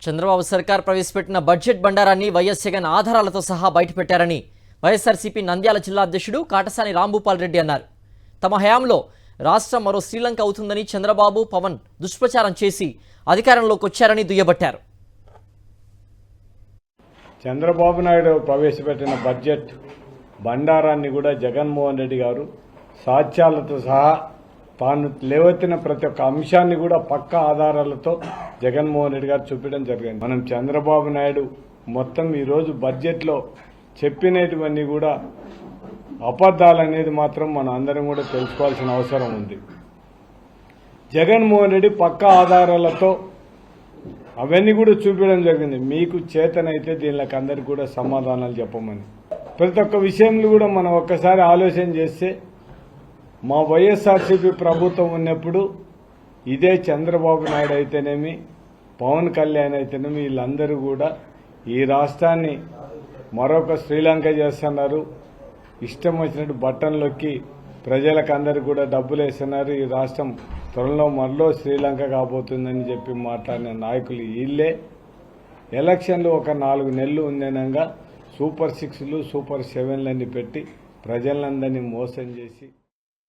చంద్రబాబు సర్కార్ ప్రవేశపెట్టిన budget బండారాన్ని YS Jagan ఆధారాలతో సహా బయటపెట్టారని వైఎస్ఆర్సీపీ నంద్యాల జిల్లా అధ్యక్షుడు కాటసాని రాంభూపాల్ రెడ్డి అన్నారు. తమ హయాంలో రాష్ట్రం మరో శ్రీలంక అవుతుందని చంద్రబాబు పవన్ దుష్ప్రచారం చేసి అధికారంలోకి వచ్చారని దుయ్యబట్టారు. చంద్రబాబు నాయుడు ప్రవేశపెట్టిన బడ్జెట్ బండారాన్ని కూడా జగన్మోహన్ రెడ్డి గారు సాక్ష్యాలతో సహా తాను లేవెత్తిన ప్రతి ఒక్క అంశాన్ని కూడా పక్కా ఆధారాలతో జగన్మోహన్ రెడ్డి గారు చూపించడం జరిగింది. మనం చంద్రబాబు నాయుడు మొత్తం ఈరోజు బడ్జెట్లో చెప్పినటువన్నీ కూడా అబద్ధాలనేది మాత్రం మనం అందరం కూడా తెలుసుకోవాల్సిన అవసరం ఉంది. జగన్మోహన్ రెడ్డి పక్కా ఆధారాలతో అవన్నీ కూడా చూపించడం జరిగింది. మీకు చేతనైతే దీనికి అందరికీ కూడా సమాధానాలు చెప్పమని ప్రతి ఒక్క విషయంలో కూడా మనం ఒక్కసారి ఆలోచన చేస్తే మా వైఎస్ఆర్సీపీ ప్రభుత్వం ఉన్నప్పుడు ఇదే చంద్రబాబు నాయుడు అయితేనేమి పవన్ కళ్యాణ్ అయితేనేమి వీళ్ళందరూ కూడా ఈ రాష్ట్రాన్ని మరొక శ్రీలంక చేస్తున్నారు. ఇష్టం వచ్చినట్టు బట్టన్లొక్కి ప్రజలకు అందరూ కూడా డబ్బులు వేస్తున్నారు. ఈ రాష్ట్రం త్వరలో మరలో శ్రీలంక కాబోతుందని చెప్పి మాట్లాడిన నాయకులు వీళ్ళే. ఎలక్షన్లు ఒక 4 నెలలు ఉందనగా సూపర్ 6లు సూపర్ 7లని పెట్టి ప్రజలందరినీ మోసం చేసి